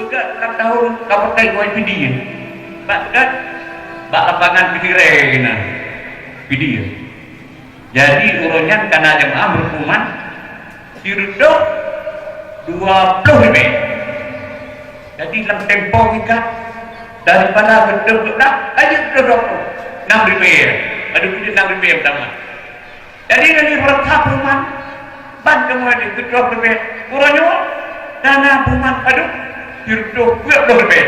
juga ulang tahun kau pakai YPD ya. Pak kan bak lapangan pikiran nah. Video. Jadi urunya karena jemaah berkuman diruduk 20 lebih. Jadi dalam tempo kita daripada berduduk dah aja berduduk 6 lebih. Aduh kita 6 lebih pertama. Jadi dari berkah perumahan ban kemudian berduduk lebih. Uranya dana perumahan aduh diruduk 20 lebih.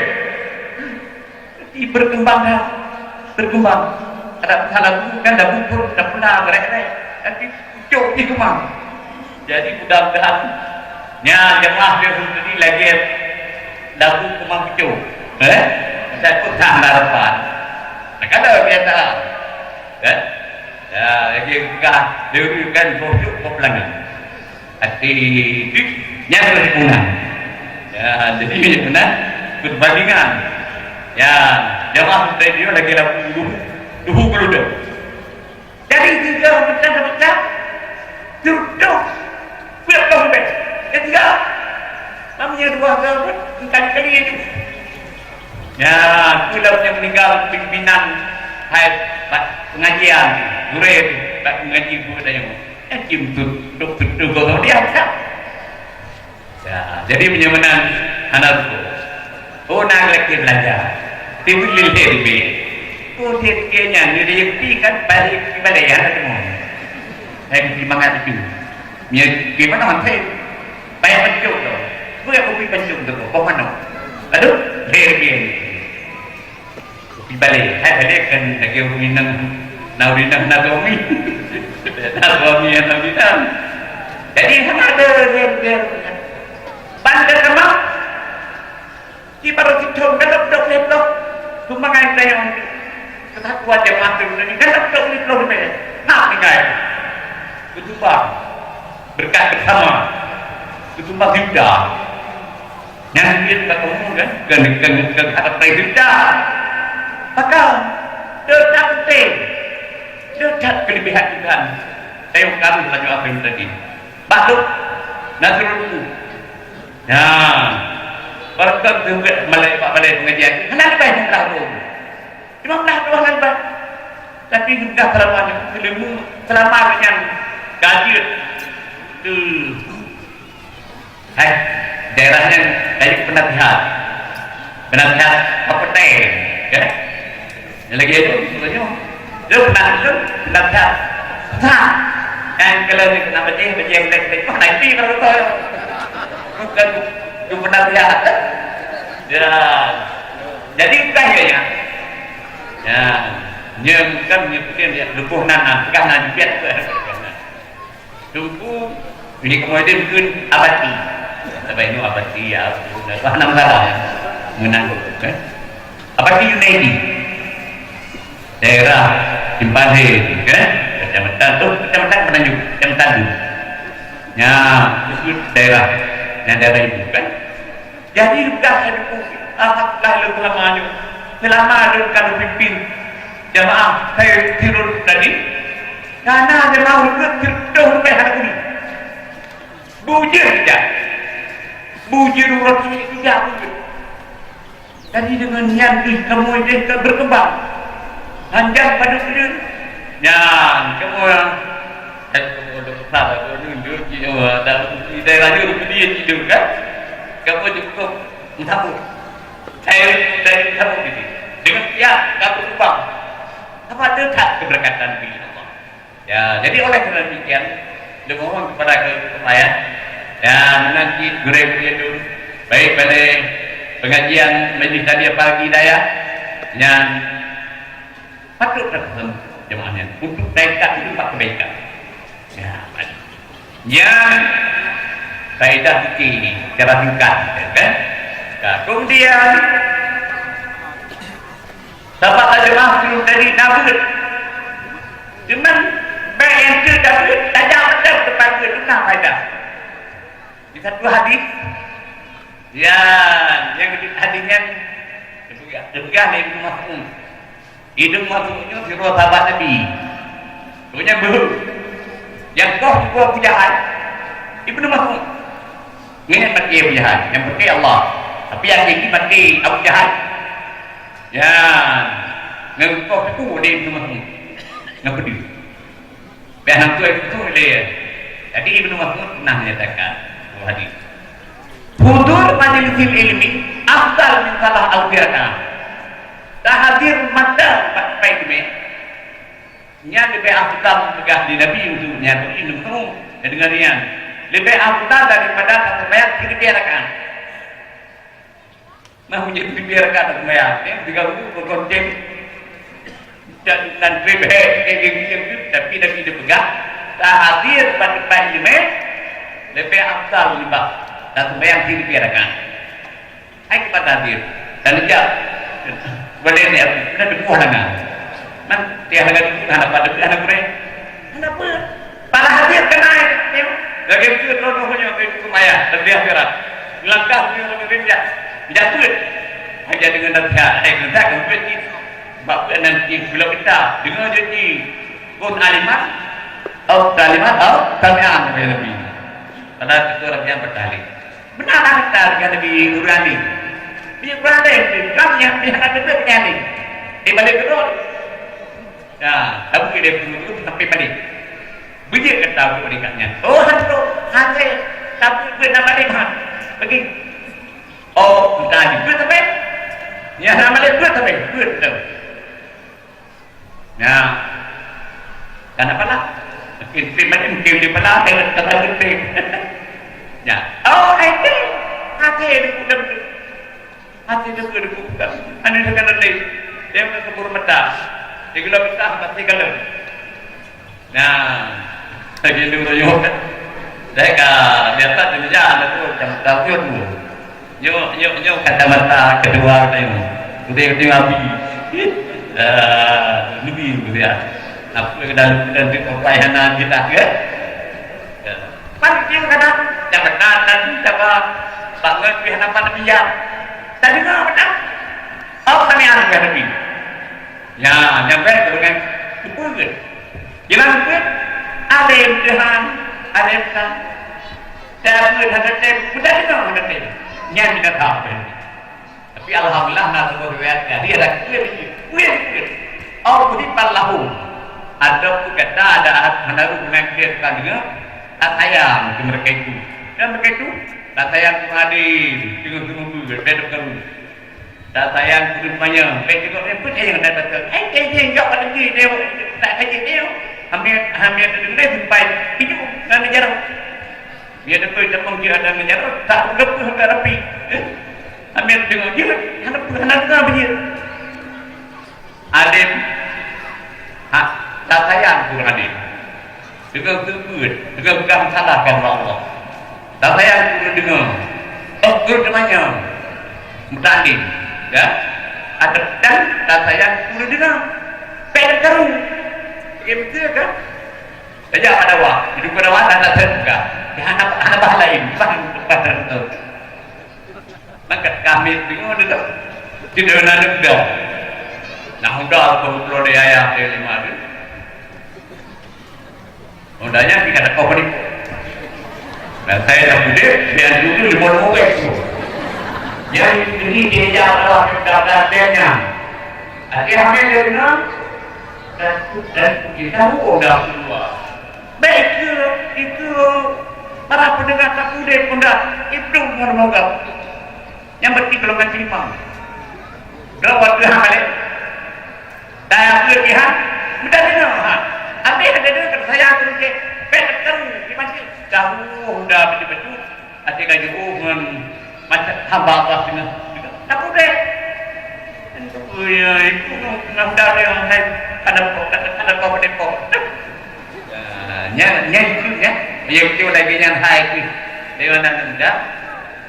Jadi berkembang dah berkembang. Ada salah kan dah bubur dah pernah gerak-gerak tapi pucuk di rumah. Jadi mudah-mudahan nya jemaah dia tadi lagi dagu kumang pucuk saya pun tak harapan nak ada biasa ya lagi enggak dia kan pucuk pepelangan hati nya berhubungan ya jadi benar berbandingan ya jemaah tadi lagi lagu duhu keludah. Jadi tiga pecah duduk berapa lebih? Tiga namanya dua kali kali itu. Ya, pulau yang meninggal pimpinan pengajian, murid pengaji buat yang duduk kalau dia tak. Ya, jadi menyamanan anakku. Oh nak lagi belajar. Tiba lebih. Oh dia nyanyi dia kan balik ya semua. Saya semangat itu. Gimana mantai? Bayar pencuk tu. Gue aku pergi pencuk tu. Kau mana? Aduh, dia. Balik. Saya balik kan lagi minang naurinang nagomi. Nagomi yang naurinang. Jadi ada dia. Bandar kemau. Si baru hitung dok leplo. Kumangan saya ketakuan jemaah ini kan tak boleh keluar dari nak tinggal berjumpa berkat bersama berjumpa juga yang dia ketemu kan ke atas juga maka dekat kelebihan Tuhan saya ungkapkan lagi apa yang tadi batuk nasrul ya berkat juga malai pengajian kenapa yang tahu cuma belah lebat tapi juga selama dengan gaji ke daerahnya dari penasihat apa teh ya yang lagi itu sebenarnya dia penasihat sah yang kalau dia kena bejeng tek mana itu kalau bukan penasihat ya jadi kayaknya ya nyem kan nyepin dia lepuh nanan kan biat tunggu ini kemudian mungkin abadi apa ini abadi ya bahan negara ya menang kan abadi United daerah Simpane kan kecamatan Penanjung kecamatan ya itu daerah ibu kan jadi sudah alhamdulillah lebih lamanya selama ada kalau pimpin jamaah saya tidur tadi karena jamaah itu tidur sampai hari ini bujur saja bujur Rasul tidak bujur jadi dengan yang kamu ini berkembang lanjut pada bujur yang kamu di daerah itu dia tidur kan kamu cukup mentabur saya dari kamu ini dengan ya kamu ubah apa dekat keberkatan di Allah ya jadi oleh karena demikian dimohon kepada saya dan nanti guru-guru itu baik pada pengajian majlis tadi pagi daya yang patut terkesan jemaahnya untuk mereka itu pak kebaikan ya yang faedah ini secara singkat kan nah, kemudian dapat ada mahsul dari Nabi cuman baik yang ke Nabi tajam betul kepada itu nah faedah di satu hadis ya yang hadisnya demikian Ibnu Mas'ud Ibnu Mas'udnya firman sahabat Nabi punya behu yang kau sebuah pujahan Ibnu Mas'ud ini yang pergi pujahan yang pergi Allah Tapi yang ini mati Abu Jahal. Ya, ngengkau itu dia Ibnu Mas'ud. Ngapa dia? Biar tu itu dia. Jadi Ibnu Mas'ud pernah menyatakan hadis. Hudur majlisil ilmi afdal min salah al-qira'ah. Hadir mata baik ini. Nya lebih afdal megah di Nabi untuk nyatu ilmu dengan rian. Lebih afdal daripada satu bayat 1000 rakaat. Mau jadi 1000 rakaat bayat, ya 30 berkonceng dan lebih tapi Nabi dipegang. Hadir pada baik ini lebih afdal lebih satu bayat 1000 rakaat. Hai kita hadir dan dia boleh ni ada dua lengan. Man dia lengan itu ada pada anak bre. Kenapa? Para hadir kena ni. Lagi tu ronohnya ke maya dan dia akhirat. Langkah dia lebih dia. Jatuh. Hanya dengan dia kita kompeti bab nanti bila kita dengan jadi pun alimat atau kalimat atau kalian lebih. Pada itu orang yang berdalil. Benar kita dengan lebih urani. Dia berada di dalamnya, dia ada duduknya ni. Dia balik kedua. Ya, tapi dia duduk sampai balik. Bila kata aku dekatnya. Oh, hantu, hantu. Tapi dia balik han. Pergi. Oh, kita di sampai. Ya, nama dia sampai. Betul. Ya. Kenapa lah? Mungkin di pala dengan kata penting. Ya. Oh, itu. Hantu itu sudah hati dia berdebukan. Anu dengan nanti dia keburu mata. Dia kalau kita pasti kalau. Nah, lagi lu royok. Saya kan biasa di jalan itu jam tahu tu. Yo kata mata kedua tu. Udah api. Lebih dia. Apa dalam di perpayanan kita ke? Pasti kata jangan dan coba bangun pihak apa dia. Tadi kau betul? Oh kami anak Nabi. Ya, nyampe dengan kupul. Jangan kupul. Ada yang Tuhan, ada yang Tuhan. Saya pun ada tem, mudah juga ada tem. Nyanyi kita tahu. Tapi alhamdulillah nak sebuah riwayatnya dia ada kuil. Oh budi palahu. Ada kata ada menaruh mengakhir tadinya. Atayam mereka itu. Dan mereka itu. Tak sayang hadir tunggu bedok tak sayang rumahnya bedok dia pun yang dah betul yang enggak pada dia tak kaji dia hampir dengar sampai hidup dan menjarah dia dekat tepung dia ada menjarah tak lepas enggak rapi hampir dengar dia anak dia adim tak sayang kurang adim dengan terbut dengan bukan salahkan Allah. Tak payah perlu dengar. Oh, perlu dengarnya. Bertanding. Ya. Ada dan tak payah perlu dengar. Pek terung. Ya betul kan? Sejak pada wak. Hidup pada wak tak terbuka. Ya anak bah lain. Pada itu. Maka kami bingung itu. Tidak ada dah. Nah, udah kalau dia ayah dia lima tu. Udahnya kita ada kau penipu. Dan saya dah budek, dia dulu di bawah itu. Yang ini dia jauh dalam dia. Akhirnya dia dengar dan kita udah keluar. Baik itu para pendengar tak budek pun dah itu moga yang berarti golongan terima. Gawat tu balik. Dah kelebihan, mudah dengar. Habis ada dengar saya terus betul di masjid. Jauh dah betul-betul asyik lagi dengan macam hamba Allah dengan tak boleh itu nak dah yang ada kau berdepok nya itu ya yang itu lagi yang hai itu dewan anda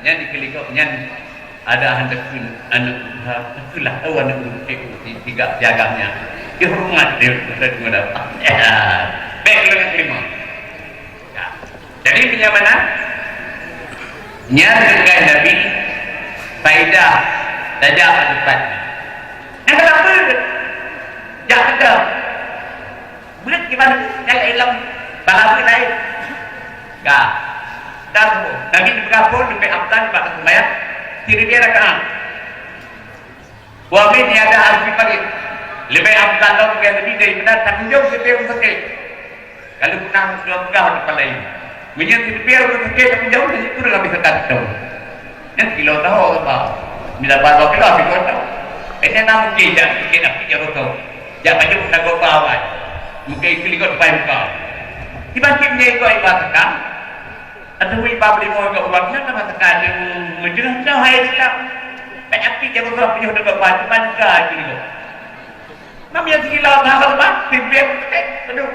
nya dikelikok nya ada hendak anak itulah awan itu tiga jagamnya dihormat dia sudah mendapat baik dengan terima. Jadi kenyamanan dengan Nabi faedah dajah depan. Yang kenapa? Jak kita. Bulat gimana? Kalau ilmu balawi lain. Enggak. Dan Nabi bergabung dengan Abdan pada sembahyang kiri dia rakaat. Wa min ada alfi pagi. Lebih afdal dong yang lebih daripada tanggung jawab setiap sakit. Kalau pernah sudah kepala ini, menyerti biar sakit tanggung jawab itu dah bisa tahu. Yang kilo tahu apa? Bila bawa kilo habis tahu. Ini nama kita kita pikir tahu. Jangan macam nak kau bawa. Mungkin kilo depan kau. Tiba-tiba dia kau ibaratkan. Atau ibarat beli mau kau uangnya kan katakan menjelaskan hai Islam. Banyak pikir kau punya dekat baju mana kilo. Mami yang tinggi laut hafal mat, timbel, aduh,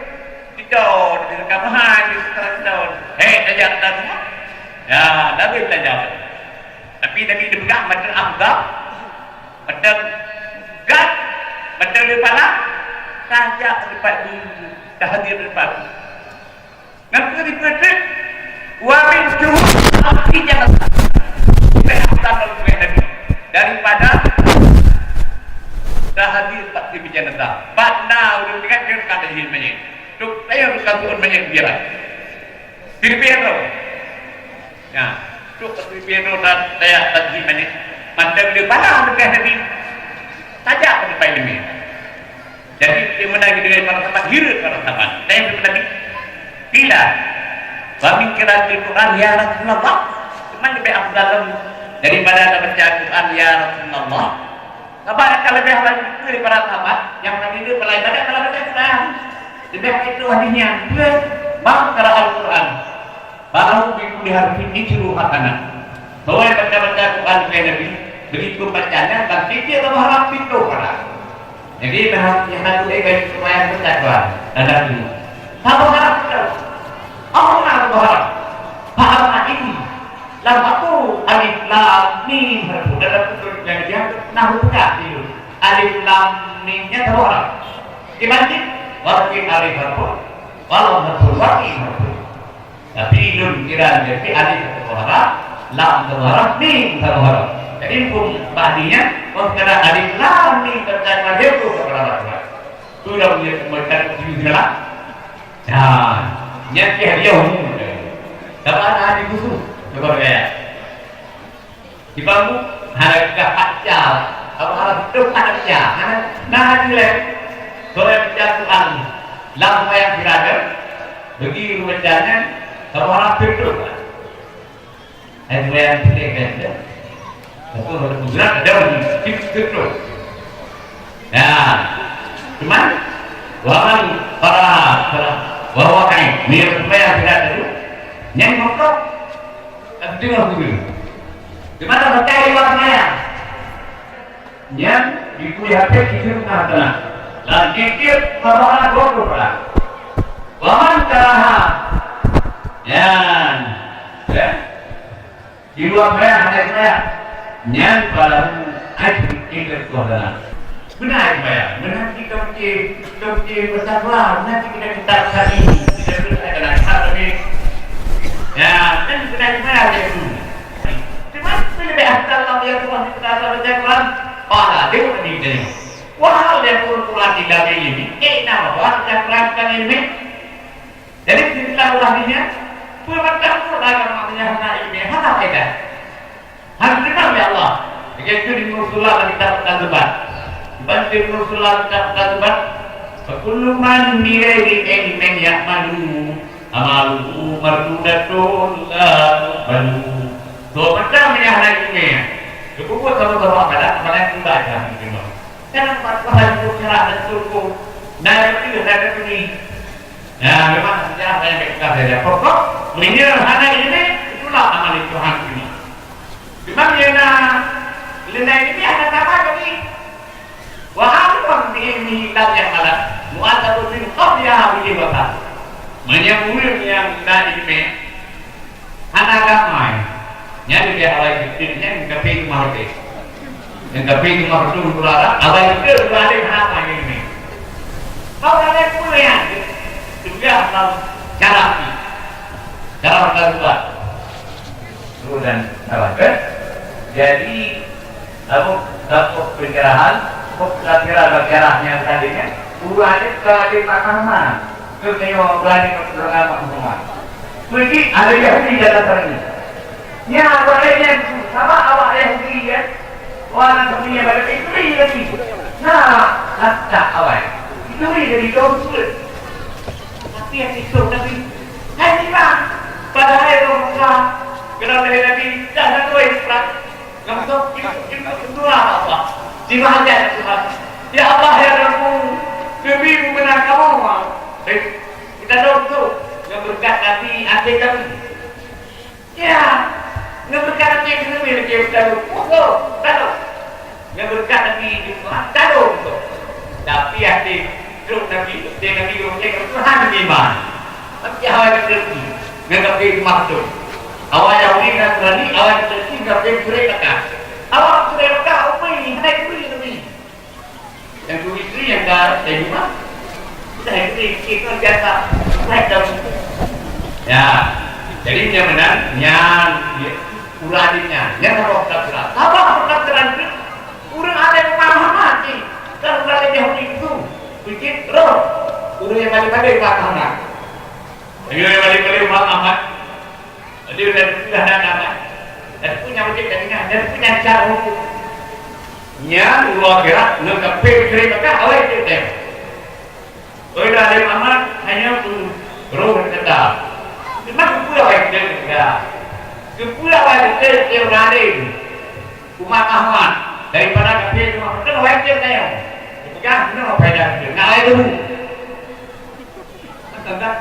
didor, di rekaman, di sekarang, ajak dan semua, ya, Nabi belajar. Tapi Nabi dipegang macam amgap, macam gat, macam lepala, saja lepas di hadir lepas. Nanti dipetik, wamin cuhut, api jangan sampai Nabi daripada dah hadir tak dibincang dah. Batna udah dengan dia kata ini banyak. Tuk saya harus katakan banyak biara. Firpero. Ya, tuk firpero dan saya tadi banyak. Macam dia balang dengan Nabi. Tajak pada pai ini. Jadi dia menagi dengan para sahabat hirat para sahabat. Saya Nabi. Bila kami kira Al-Quran ya Rasulullah. Cuma lebih afdal daripada baca Al-Quran ya Rasulullah. Sahabat kalau lebih hafal itu para sahabat yang Nabi itu pelai baca kalau baca Quran lebih itu hadisnya plus bang cara Al-Quran baru biku diharapin ijru hakana bahwa yang baca Quran oleh Nabi begitu bacanya dan tidak atau harap itu para jadi bahasanya Nabi itu supaya baca Quran dan Nabi sama harap itu Allah harap paham ini lam aku alif lam mim harfu dalam kutub yang dia nahu buka itu alif lam mimnya tahu orang dibanting warqi alif harfu walau harfu warqi harfu tapi ilun kira jadi alif tahu orang lam tahu orang mim tahu orang jadi pun badinya kira alif lam mim tercatat itu kepada sudah mereka juga ya nyaki hadiah umum dapat ada khusus coba ya. Di bangku harga kaca, apa harga itu kaca, nah nilai boleh menjatuhkan lampu yang berada, begitu bacanya, kalau orang betul, itu yang tidak ada, itu harus bergerak ada betul. Nah, cuman para kain, mirip yang tidak ada, yang mokok. Dengar dulu. Di mana percaya warnanya? Yang dikuliah kecil nada. Dan kecil orang bodoh lah. Waman caraha. Yang, di luar saya hanya yang pada haji kecil kuadana. Benar ya, benar kita bersama, nanti kita cari, kita bersama cari. Ya, kan sudah dimana dia itu. Cuma lebih asal Allah ya Tuhan kita baca Quran. Pada dia pun ini. Wah, dia pun Quran tidak ini. Nama baca Quran kan ini. Jadi sinilah ulahnya. Perbuatan Quran maksudnya hana ini, hana beda. Harus kenal ya Allah. Begitu di Rasulullah dan kita berdebat. Bantu Rasulullah kita berdebat. Kullu man bi'ilmin ilmin ya'malu. Amalu mardudatun la tuqbalu. So macam yang lainnya. Cukup sama-sama ada yang membaca gitu. Jangan pasal itu cerah dan cukup. Nah itu ada ini. Ya memang sejarah yang kita belajar. Pokok mengira hana ini itulah amal Tuhan ini. Memang yang lena ini ada apa tadi? Wahai ini hitam yang malam. Mu'adzabun min qabliha bi wafat. Menyambung yang tidak ini, anak ramai, nyari dia awal kecilnya yang kapi marke, yang kapi marke itu berada, awal kecil berada apa ini? Kau ada kuliah, juga cara berbuat, dan apa? Jadi, aku pikiran, yang tadinya, urusannya ke mana? Kemudian berani beragama semua. Mungkin ada yang tidak terima. Ya, awalnya sama awalnya Orang sebenarnya pada isteri lagi. Nah, tak awal. Isteri jadi dosa. Tapi yang itu Nabi, hai bang, pada hari itu kenapa Nabi dah nak tuai serat? Kamu kita kedua apa? Jiwa aja Tuhan. Ya Allah ya Rabbu, Nabi benar kamu mah. Kita dosa yang berkat Nabi akhir kami. Ya. Yang berkat Nabi itu kita dosa. Yang berkat Nabi itu tahu. Tapi hati terus Nabi itu Tuhan iman. Tapi awal terus nggak maksud. Awal yang ini nak berani, awal terus nggak boleh dekat. Awal sudah dekat, apa ini? Hai ini. Yang tu istri yang dah terima. Saya kita biasa naik dalam. Ya, jadi yang benar, yang uladinya, yang harus terang. Apa harus terang? Orang ada yang paham mati. Kalau berada jauh itu, bikin roh. Orang yang balik-balik paham tak? Yang balik-balik paham tak? Dia sudah ada. Dan punya wujud dan punya cara hukum. Nya luar gerak, nak pergi mereka awal itu dem. Orang ada amat hanya roh tetap. Kenapa pula awal itu tidak? Kepula awal itu yang lain. Umat Ahmad daripada kafir semua. Kenapa awal itu dia? Kan, kenapa pada itu? Nak itu. Tentang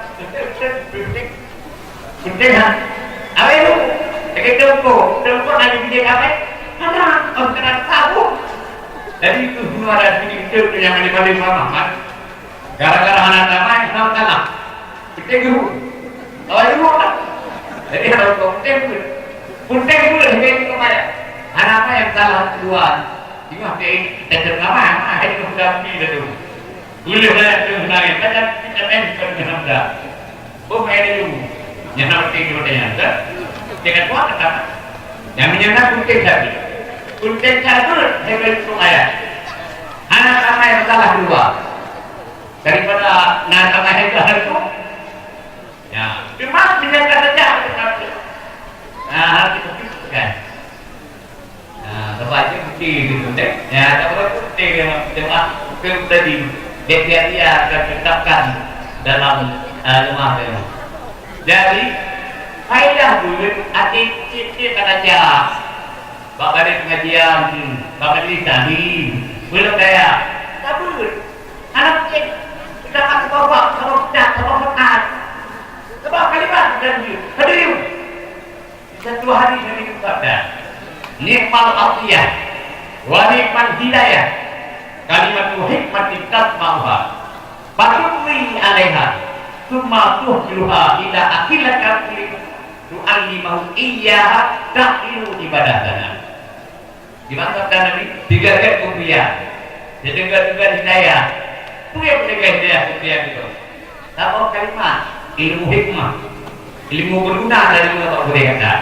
penting kan? Awal itu. Dekat toko ada video apa? Ada orang tahu. Jadi itu semua ada video yang balik-balik Muhammad. Gara-gara anak ramai, nak kalah. Kita guru. Awal itu kan? Jadi kalau penting pula ini kemana? Anak apa yang salah keluar? Tengok kita terkama, itu sudah pergi dulu. Boleh saya sebenarnya, kita main kerja dah. Oh main dulu. Yang nak pergi ke mana? Jangan buat apa? Yang menyana kunting tadi. Kunting satu, saya beri ayat. Anak apa yang salah keluar? Daripada anak apa yang salah itu? Ya, cuma menyangka saja. Nah, harus dipikirkan. Nah, terbaca putih gitu deh. Ya, terbaca putih yang tadi dia akan tetapkan dalam rumah dia. Jadi, faedah dulu adik-adik aja. Bapak ada pengajian, bapak di tadi, belum kaya. Kabur. Anak kecil kita kasih bawa, kalau tidak, kalau makan. Sebab kalimat dan hadirin. Satu hari Nabi bersabda, nikmal atiyah wa nikmal hidayah kalimat hikmatin tasma'uha fatutli alaiha summa tuhjiluha ila akilat kafir tu'allimahu iyyaha ta'ilu ibadahana. Gimana sabda Nabi? Tiga kuliah, tiga hidayah. Itu yang tiga hidayah kuliah itu. Apa kalimat? Ilmu hikmah, ilmu berguna dari ilmu tak boleh kata.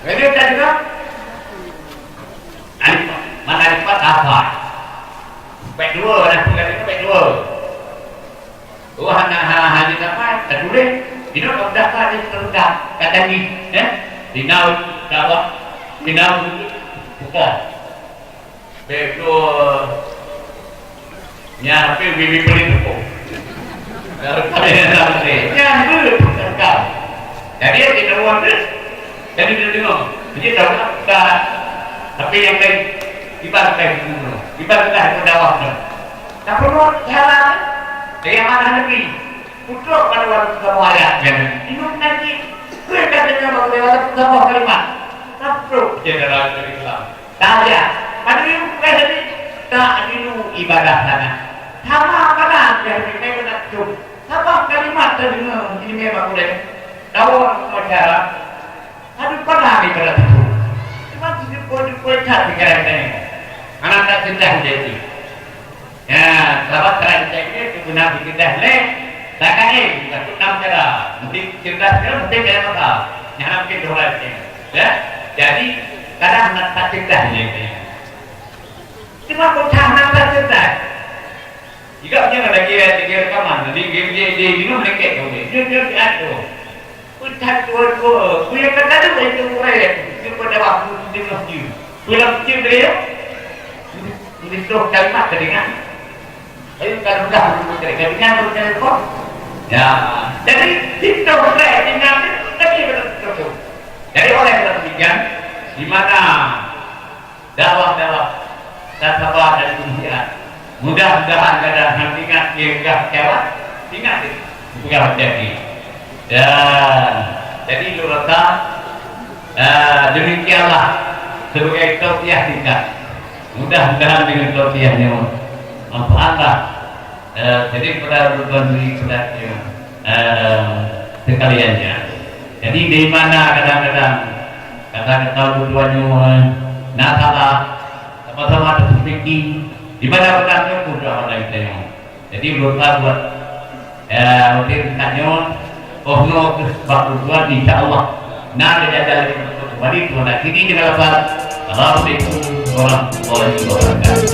Jadi kita juga mana alifat apa? Baik dua, dan bukan itu baik dua. Oh hanya apa? Tak boleh. Ini kalau daftar ini terdekat kata ni, dinau dakwah, dinau buka. Baik dua, nya apa bibi beli tu? Kalau kalian nak ni, nya dulu terdekat. Jadi kita buat terus. Jadi dia tengok, jadi tahu tak? Tapi yang lain ibaratkan dulu, ibaratkan dakwah tu. Tak perlu jalan. Yang mana negeri? Putra pada waktu kamu ayat kan? Ingat nanti mereka dengar bahawa lewat sebuah kalimat. Tak perlu jenderal dari Islam. Tak ada. Pada yang bukan jadi tak dulu ibadah sana. Sama pada yang mereka benar cuma. Sama kalimat terdengar ini memang boleh. Dakwah masyarakat. Aduh pernah ibadah itu. Cuma boleh cari pikiran ini. Anak tak cinta jadi. Ya, sahabat terakhir ini guna bikindah leh. Tak kaya, tak enam cara. Mesti cerdas cara, mesti kaya mata. Jangan mungkin dua ini. Ya, jadi kadang nak tak cerdas ni. Cuma bocah nak tak cerdas. Jika punya ada kira rekaman, jadi dia minum lengket kau ni. Dia aduh. Bocah tua, punya kata tu itu orang. Dia pada waktu dia masjid. Pulang masjid dia. tulis doh kalimat keringan. Ayo kalau dah keringan baru telepon. Ya, jadi itu keringan itu tadi betul. Jadi oleh karena demikian, di mana dakwah-dakwah sahabat dan ujian, mudah-mudahan kadang ingat yang gak kecewa, ingat itu bukan jadi. Dan jadi lurata demikianlah sebagai tausiah kita. Mudah-mudahan dengan tausiahnya manfaatlah. Jadi pada berbantu pada sekaliannya. Jadi di mana kadang-kadang kata-kata tujuannya nasalah sama-sama ada speaking di mana berkatnya mudah orang itu. Jadi berusaha buat mungkin katanya no sebab tujuan insyaallah nanti ada kembali tuan ini dengan apa. Assalamualaikum warahmatullahi wabarakatuh.